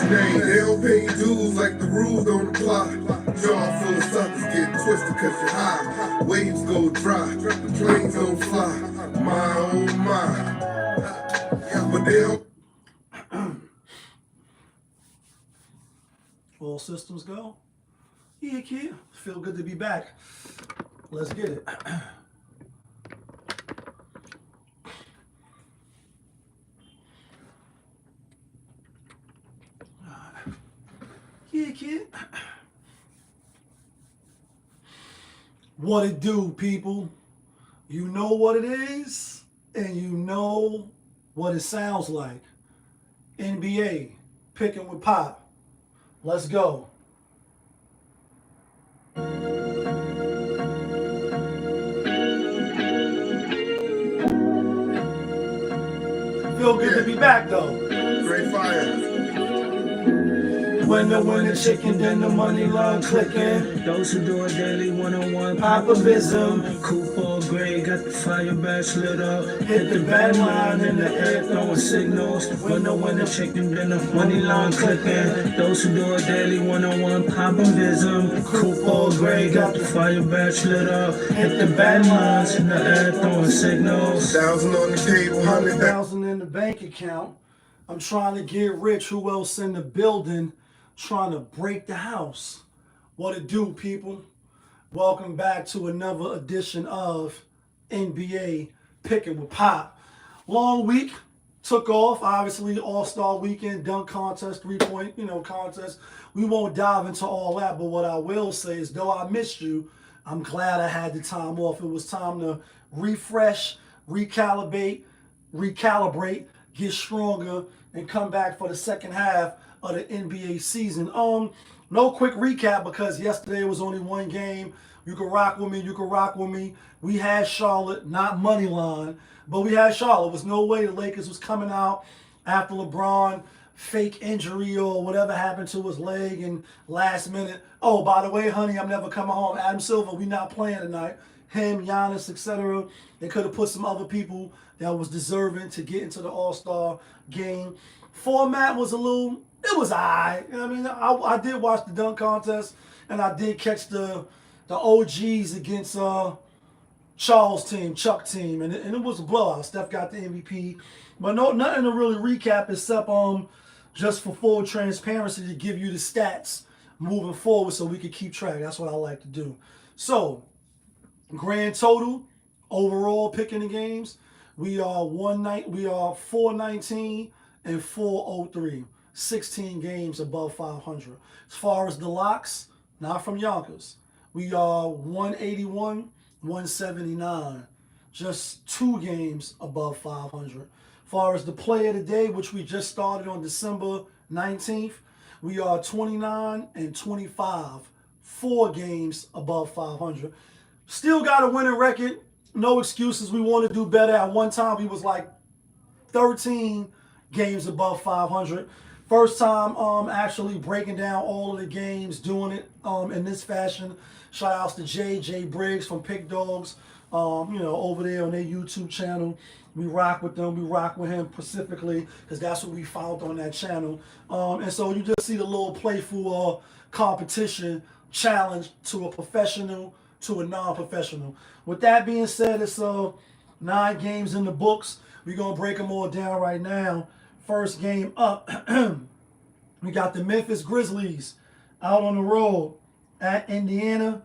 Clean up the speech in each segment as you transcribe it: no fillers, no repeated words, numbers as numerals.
name. They don't pay dues like the rules don't apply. Jaw full of suckers get twisted cause you're high. Waves go dry, the planes don't fly. My oh my. But they don't. All systems go. Yeah, kid. Feel good to be back. Let's get it. Yeah, kid. What it do, people? You know what it is, and you know what it sounds like. NBA, picking with Pop. Let's go. Feel good to be back, though. Great fire. When the chicken, then the money line clicking. Those who do it daily, one-on-one Popovism. Coupe or gray, got the fire badge lit up. Hit the bad line in the air, throwing signals. When the chicken, then the money line clicking. Those who do it daily, one-on-one Popovism. Coupe or gray, got the fire badge lit up. Hit the bad lines in the air, throwing signals. 1,000 on the table, 100,000 in the bank account. I'm trying to get rich. Who else in the building? Trying to break the house. What it do, people? Welcome back to another edition of NBA Picking with Pop. Long week, took off. Obviously, All-Star Weekend, dunk contest, three-point, contest. We won't dive into all that, but what I will say is, though I missed you, I'm glad I had the time off. It was time to refresh, recalibrate, get stronger, and come back for the second half of the NBA season. No quick recap because yesterday was only one game. You can rock with me. We had Charlotte, not money line, but we had Charlotte. There was no way the Lakers was coming out after LeBron fake injury or whatever happened to his leg and last minute. Oh, by the way, honey, I'm never coming home. Adam Silver, we not playing tonight. Him, Giannis, etc. They could have put some other people that was deserving to get into the All-Star game. Format was it was alright. I mean, I did watch the dunk contest, and I did catch the OGs against Charles' team, Chuck team, and it was a blowout. Steph got the MVP, but nothing to really recap except just for full transparency to give you the stats moving forward so we could keep track. That's what I like to do. So, grand total overall picking the games, we are 419 and 403. 16 games above 500. As far as the locks, not from Yonkers, we are 181, 179. Just 2 games above 500. As far as the play of the day, which we just started on December 19th, we are 29 and 25. 4 games above 500. Still got a winning record. No excuses. We want to do better. At one time, we was like 13 games above 500. First time actually breaking down all of the games, doing it in this fashion. Shout outs to JaY Briggs from Pick Dogs, over there on their YouTube channel. We rock with them. We rock with him specifically because that's what we found on that channel. And so you just see the little playful competition challenge to a professional to a non-professional. With that being said, it's 9 games in the books. We're going to break them all down right now. First game up, we got the Memphis Grizzlies out on the road at Indiana.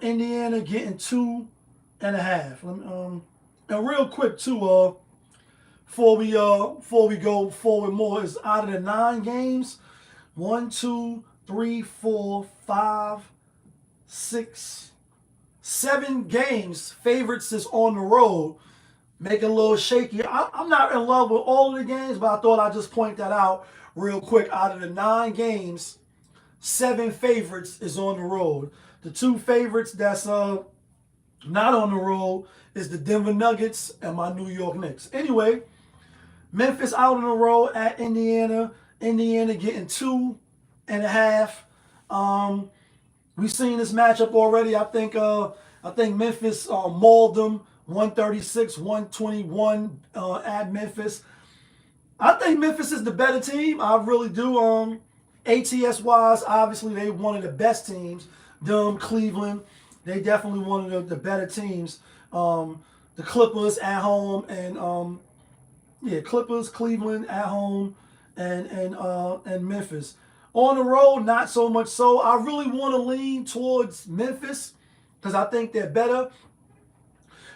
Indiana getting 2.5. And real quick too, before we go forward more, is out of the 9 games, 1, 2, 3, 4, 5, 6, 7 games. Favorites is on the road. Make it a little shaky. I'm not in love with all of the games, but I thought I'd just point that out real quick. Out of the 9 games, 7 favorites is on the road. The 2 favorites that's not on the road is the Denver Nuggets and my New York Knicks. Anyway, Memphis out on the road at Indiana. Indiana getting 2.5. We've seen this matchup already. I think Memphis mauled them. 136, 121 at Memphis. I think Memphis is the better team. I really do. ATS wise, obviously they one of the best teams. Them, Cleveland, they definitely one of the better teams. The Clippers at home and Clippers, Cleveland at home, and Memphis. On the road, not so much so. I really want to lean towards Memphis because I think they're better.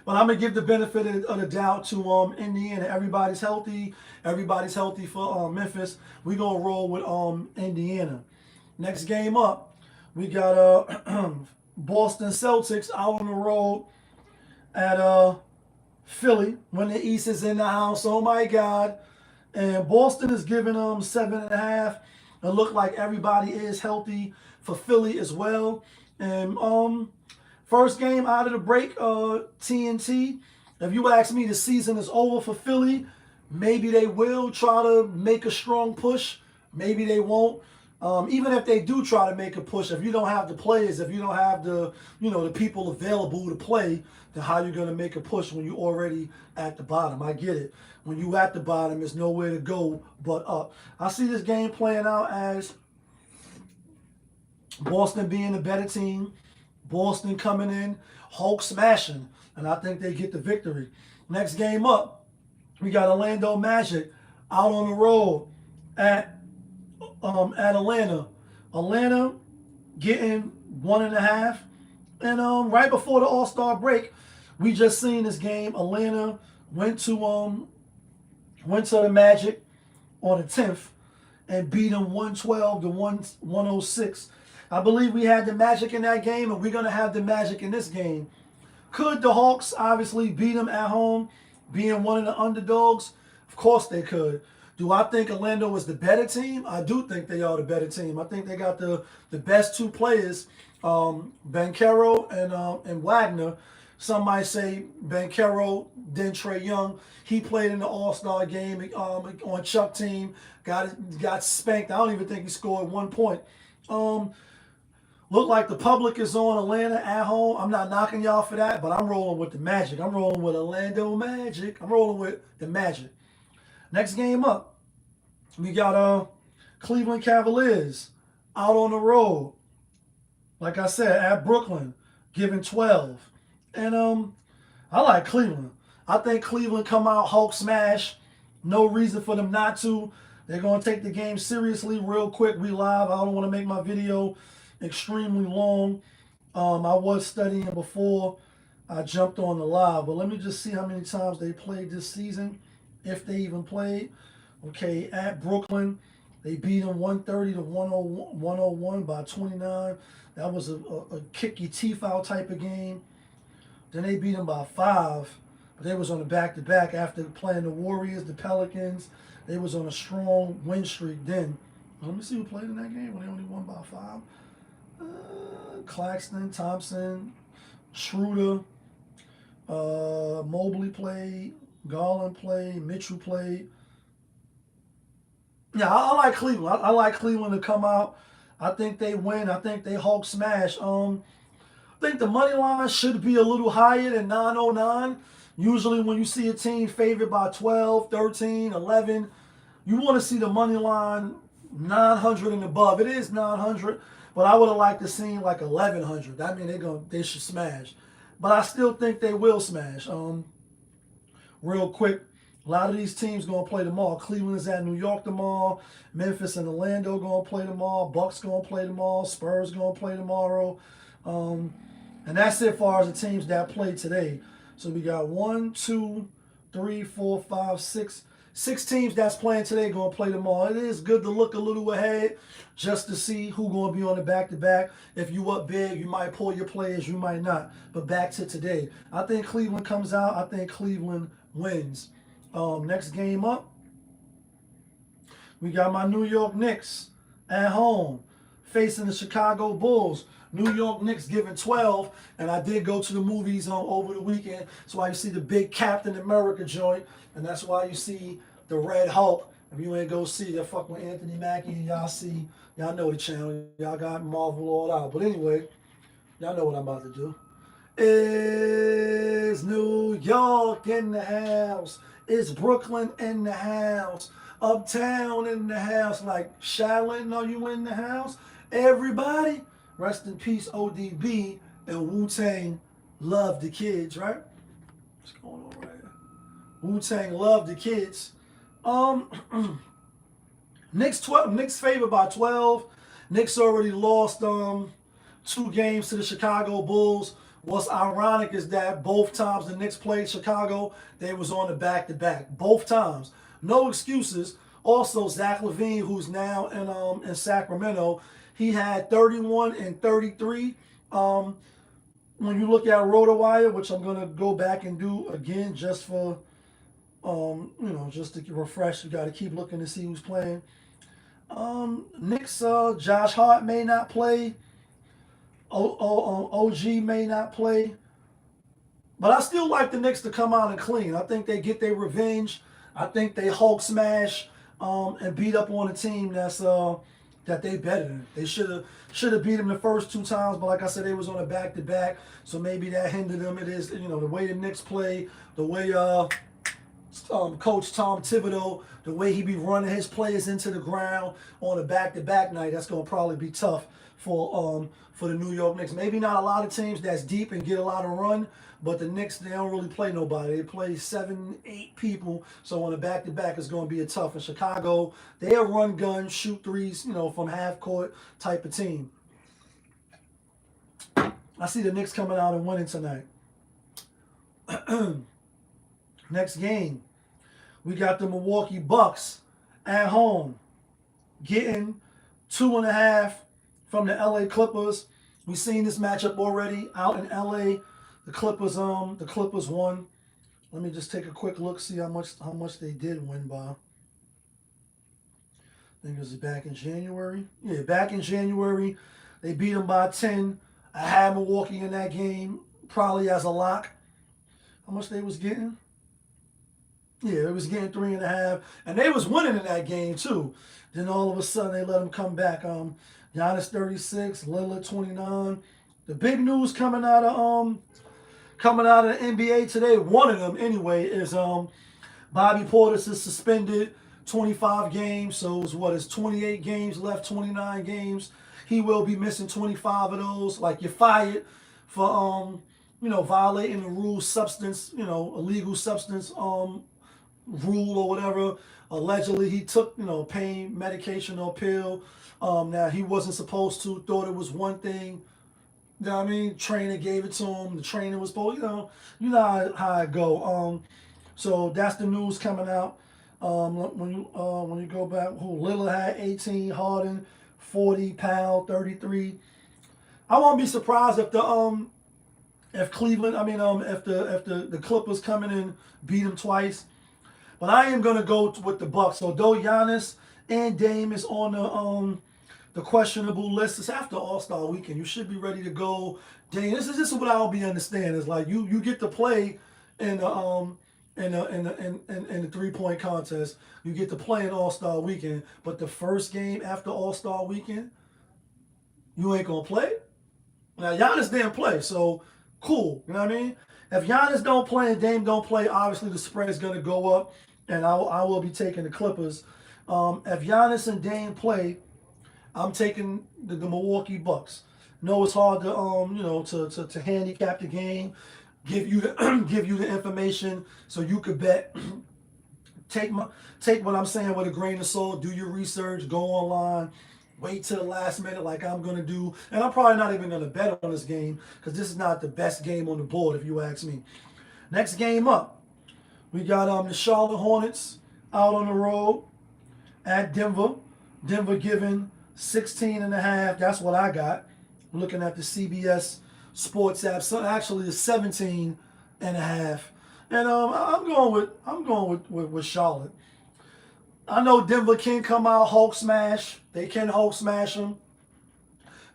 But I'm gonna give the benefit of the doubt to Indiana. Everybody's healthy. Everybody's healthy for Memphis. We gonna roll with Indiana. Next game up, we got Boston Celtics out on the road at Philly. When the East is in the house, oh my God! And Boston is giving them 7.5. It look like everybody is healthy for Philly as well. And first game out of the break, TNT. If you ask me, the season is over for Philly. Maybe they will try to make a strong push. Maybe they won't. Even if they do try to make a push, if you don't have the players, if you don't have the the people available to play, then how you gonna make a push when you already at the bottom? I get it. When you at the bottom, there's nowhere to go but up. I see this game playing out as Boston being a better team. Boston coming in, Hulk smashing, and I think they get the victory. Next game up, we got Orlando Magic out on the road at Atlanta. Atlanta getting 1.5, and right before the All-Star break, we just seen this game. Atlanta went to the Magic on the 10th and beat them 112 to 106. I believe we had the Magic in that game, and we're going to have the Magic in this game. Could the Hawks obviously beat them at home, being one of the underdogs? Of course they could. Do I think Orlando is the better team? I do think they are the better team. I think they got the best two players, Banchero and Wagner. Some might say Banchero, then Trae Young. He played in the All-Star game on Chuck team. Got spanked. I don't even think he scored 1 point. Look like the public is on Atlanta at home. I'm not knocking y'all for that, but I'm rolling with the Magic. I'm rolling with Orlando Magic. I'm rolling with the Magic. Next game up, we got Cleveland Cavaliers out on the road. Like I said, at Brooklyn, giving 12. And I like Cleveland. I think Cleveland come out Hulk smash. No reason for them not to. They're going to take the game seriously real quick. We live. I don't want to make my video extremely long. I was studying before I jumped on the live, but let me just see how many times they played this season, if they even played. Okay, at Brooklyn, they beat them 130 to 101 by 29. That was a kick your teeth out type of game. Then they beat them by 5, but they was on a back-to-back after playing the Warriors, the Pelicans. They was on a strong win streak then. Let me see who played in that game when they only won by 5. Claxton, Thompson, Schroeder, Mobley played, Garland played, Mitchell played. Yeah, I like Cleveland. I like Cleveland to come out. I think they win. I think they Hulk smash. I think the money line should be a little higher than 909. Usually when you see a team favored by 12, 13, 11, you want to see the money line 900 and above. It is 900, but I would have liked to see like 1100. I mean, they should smash. But I still think they will smash. Real quick, a lot of these teams going to play tomorrow. Cleveland is at New York tomorrow. Memphis and Orlando going to play tomorrow. Bucks going to play tomorrow. Spurs going to play tomorrow. And that's it as far as the teams that played today. So we got 1, 2, 3, 4, 5, 6. 6 teams that's playing today going to play tomorrow. It is good to look a little ahead just to see who's going to be on the back-to-back. If you up big, you might pull your players. You might not. But back to today. I think Cleveland comes out. I think Cleveland wins. Next game up, we got my New York Knicks at home facing the Chicago Bulls. New York Knicks giving 12, and I did go to the movies over the weekend. That's why you see the big Captain America joint, and that's why you see the Red Hulk. If you ain't go see that, fuck with Anthony Mackie, and y'all know the channel. Y'all got Marvel all out. But anyway, y'all know what I'm about to do. Is New York in the house? Is Brooklyn in the house? Uptown in the house, like Shaolin, are you in the house? Everybody, rest in peace, ODB and Wu-Tang love the kids, right? What's going on right here? Wu-Tang love the kids. Um, Knicks favored by 12. Knicks already lost 2 games to the Chicago Bulls. What's ironic is that both times the Knicks played Chicago, they was on the back-to-back. Both times. No excuses. Also, Zach LaVine, who's now in Sacramento, he had 31 and 33. When you look at RotoWire, which I'm gonna go back and do again just for just to refresh. You got to keep looking to see who's playing. Knicks, Josh Hart may not play. OG may not play. But I still like the Knicks to come out and clean. I think they get their revenge. I think they Hulk smash and beat up on a team that they better than. They should have beat them the first 2 times, but like I said, they was on a back-to-back, so maybe that hindered them. It is, the way the Knicks play, the way Coach Tom Thibodeau, the way he be running his players into the ground on a back-to-back night, that's going to probably be tough for the New York Knicks. Maybe not a lot of teams that's deep and get a lot of run, but the Knicks, they don't really play nobody. They play 7, 8 people, so on a back-to-back it's going to be a tough. In Chicago, they a run gun, shoot threes, from half court type of team. I see the Knicks coming out and winning tonight. Next game, we got the Milwaukee Bucks at home getting 2.5 from the LA Clippers. We've seen this matchup already out in LA. The Clippers won. Let me just take a quick look, see how much they did win by. I think it was back in January. Yeah, back in January, they beat them by 10. I had Milwaukee in that game, probably as a lock. How much they was getting? Yeah, it was getting 3.5, and they was winning in that game too. Then all of a sudden they let them come back. Giannis 36, Lillard 29. The big news coming out of the NBA today, one of them anyway, is Bobby Portis is suspended 25 games. So it's 28 games left, 29 games. He will be missing 25 of those. Like, you're fired for violating the rules, substance, illegal substance rule or whatever. Allegedly, he took, pain medication or pill. Now, he wasn't supposed to, thought it was one thing. You know what I mean? Trainer gave it to him. The trainer was supposed, you know how it go. So that's the news coming out. When you go back, Lillard had 18, Harden 40, Powell 33. I won't be surprised if if the Clippers come in and beat them twice. But I am gonna go with the Bucks. So though Giannis and Dame is on the questionable list, it's after All-Star Weekend. You should be ready to go. Dame, this is what I'll be understanding. It's like you get to play in the 3-point contest. You get to play in All-Star Weekend, but the first game after All-Star Weekend, you ain't gonna play. Now Giannis didn't play, so cool. You know what I mean? If Giannis don't play and Dame don't play, obviously the spread is gonna go up, and I will be taking the Clippers. If Giannis and Dame play, I'm taking the Milwaukee Bucks. No, it's hard to to handicap the game, give you the information so you could bet. Take what I'm saying with a grain of salt. Do your research. Go online. Wait till the last minute like I'm going to do. And I'm probably not even going to bet on this game because this is not the best game on the board if you ask me. Next game up, we got the Charlotte Hornets out on the road at Denver. Denver giving 16.5. That's what I got. Looking at the CBS Sports app. So actually it's 17.5. And I'm going with Charlotte. I know Denver can come out Hulk smash. They can Hulk smash them.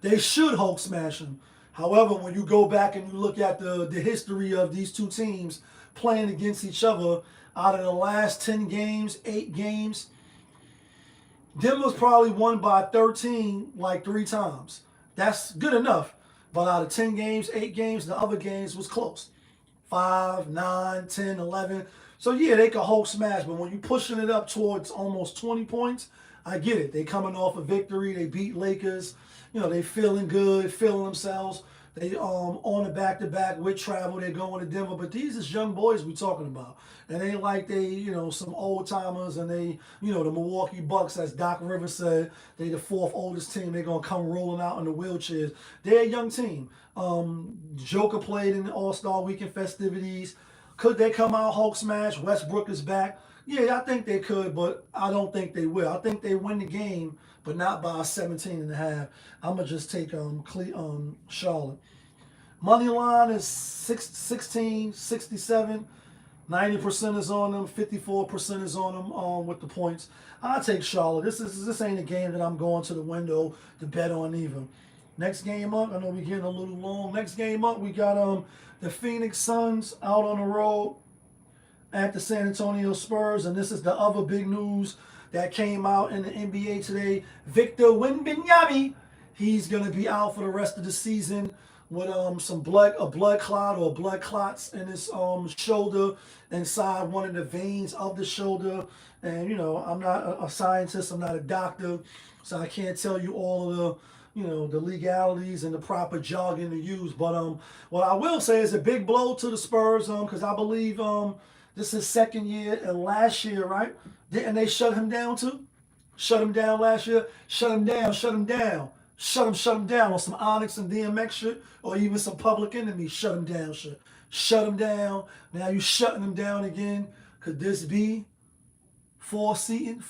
They should Hulk smash them. However, when you go back and you look at the history of these two teams playing against each other, out of the last 10 games, 8 games, Denver's probably won by 13 like 3 times. That's good enough. But out of 10 games, 8 games, the other games was close. 5, 9, 10, 11. So yeah, they can Hulk smash, but when you're pushing it up towards almost 20 points, I get it. They coming off a victory. They beat Lakers. You know, they feeling good, feeling themselves. They on the back-to-back with travel. They're going to Denver. But these is young boys we talking about. And they like they, some old timers, and they, the Milwaukee Bucks, as Doc Rivers said, they the fourth oldest team. They're gonna come rolling out in the wheelchairs. They're a young team. Joker played in the All-Star Weekend festivities. Could they come out Hulk smash? Westbrook is back. Yeah, I think they could, but I don't think they will. I think they win the game, but not by 17 and a half. I'm going to just take Charlotte. Money line is 16, 67. 90% is on them. 54% is on them with the points. I'll take Charlotte. This ain't a game that I'm going to the window to bet on either. Next game up, I know we're getting a little long. Next game up, we got the Phoenix Suns out on the road at the San Antonio Spurs, and this is the other big news that came out in the NBA today. Victor Wembanyama, he's going to be out for the rest of the season with a blood clot or blood clots in his shoulder, inside one of the veins of the shoulder. And I'm not a scientist, I'm not a doctor, so I can't tell you all of the legalities and the proper jargon to use. But what I will say is a big blow to the Spurs, because I believe this is his second year, and last year, right? Didn't they shut him down too? Shut him down last year? Shut him down. Shut him down on some Onyx and DMX shit, or even some Public Enemy shut him down shit. Shut him down. Now you shutting him down again. Could this be foresighting?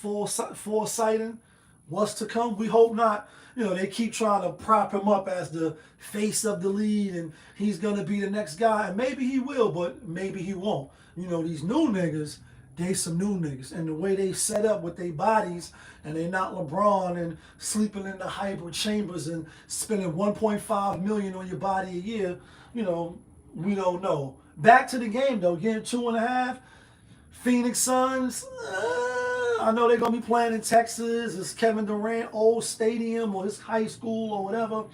What's to come? We hope not. They keep trying to prop him up as the face of the league, and he's going to be the next guy. And maybe he will, but maybe he won't. These new niggas, they some new niggas. And the way they set up with their bodies, and they're not LeBron and sleeping in the hybrid chambers and spending $1.5 million on your body a year, we don't know. Back to the game, though. Getting 2.5. Phoenix Suns, I know they're going to be playing in Texas. It's Kevin Durant old stadium or his high school or whatever.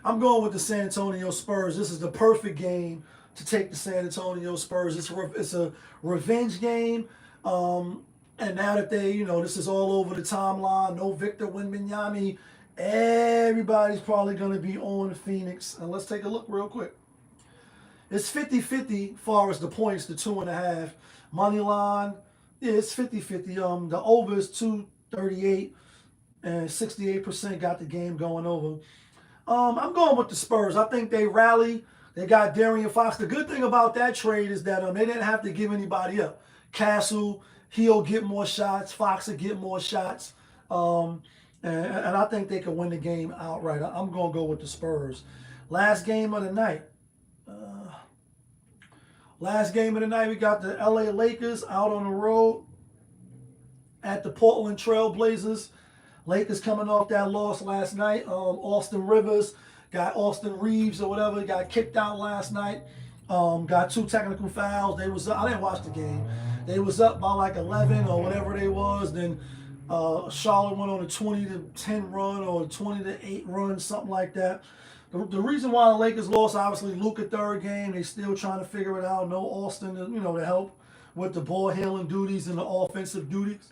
I'm going with the San Antonio Spurs. This is the perfect game to take the San Antonio Spurs. It's a revenge game. And now that this is all over the timeline, no Victor Wembanyama, everybody's probably going to be on Phoenix. And let's take a look real quick. It's 50-50 as far as the points, the 2.5. Money line, yeah, it's 50-50. The over is 238, and 68% got the game going over. I'm going with the Spurs. I think they rally. They got De'Aaron Fox. The good thing about that trade is that they didn't have to give anybody up. Castle, he'll get more shots. Fox will get more shots. And I think they can win the game outright. I'm going to go with the Spurs. Last game of the night. We got the LA Lakers out on the road at the Portland Trail Blazers. Lakers coming off that loss last night. Austin Reeves or whatever, got kicked out last night. Got 2 technical fouls. I didn't watch the game. They was up by like 11 or whatever they was. Then Charlotte went on a 20-10 run or a 20-8 run, something like that. The reason why the Lakers lost, obviously, Luka third game. They still trying to figure it out. No Austin, to help with the ball handling duties and the offensive duties.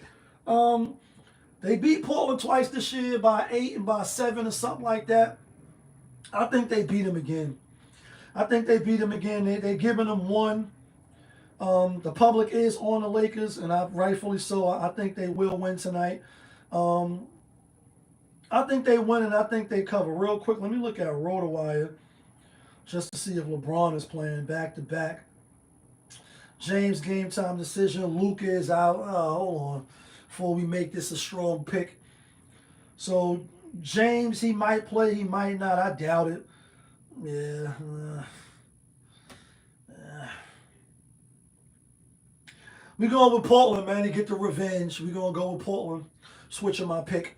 They beat Portland twice this year by 8 and by 7 or something like that. I think they beat them again. They're giving them one. The public is on the Lakers, and rightfully so. I think they will win tonight. I think they win, and I think they cover. Real quick, let me look at RotoWire just to see if LeBron is playing back-to-back. James game time decision. Luka is out. Hold on. Before we make this a strong pick. So, James, he might play. He might not. I doubt it. Yeah. We're going with Portland, man, to get the revenge. We're going to go with Portland. Switching my pick.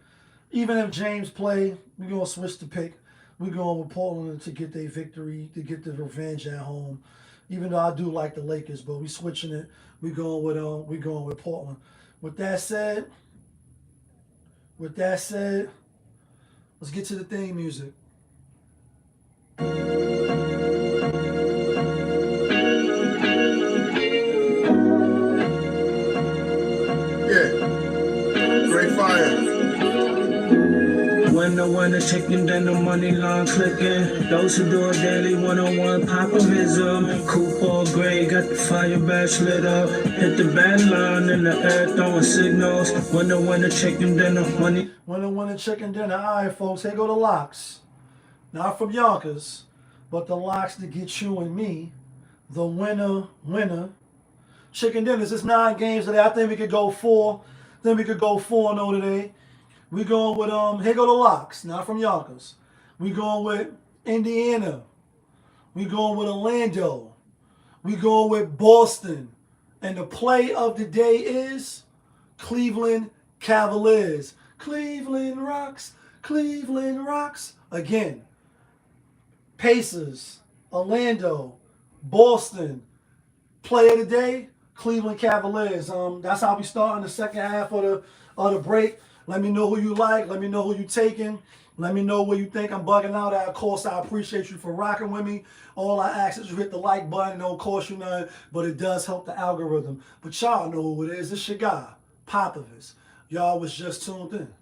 Even if James play, we're going to switch the pick. We're going with Portland to get their victory, to get the revenge at home. Even though I do like the Lakers, but we switching it. We're going with Portland. With that said, let's get to the theme music. Winner, chicken dinner, money line clicking. Those who do it daily, one-on-one popovism. Coupe all gray, got the fire badge lit up. Hit the band line in the air, throwing signals. Winner, chicken dinner, money. Winner, chicken dinner. All right, folks, here go the locks. Not from Yonkers, but the locks to get you and me. The winner. Chicken dinners. It's 9 games today. I think we could go 4. Then we could go 4-0 today. We going with here go the locks. Not from Yonkers. We going with Indiana. We going with Orlando. We going with Boston. And the play of the day is Cleveland Cavaliers. Cleveland rocks. Cleveland rocks. Again, Pacers, Orlando, Boston. Play of the day, Cleveland Cavaliers. That's how we start in the second half of the break. Let me know who you like. Let me know who you taking. Let me know where you think I'm bugging out at. Of course, I appreciate you for rocking with me. All I ask is you hit the like button. It don't cost you nothing, but it does help the algorithm. But y'all know who it is. It's your guy, Popovich. Y'all was just tuned in.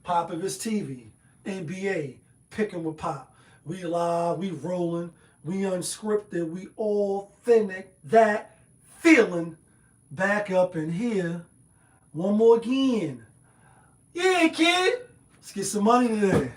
Popovich TV, NBA, picking with Pop. We live, we rolling, we unscripted, we authentic. That feeling back up in here. One more again. Yeah, kid. Let's get some money today.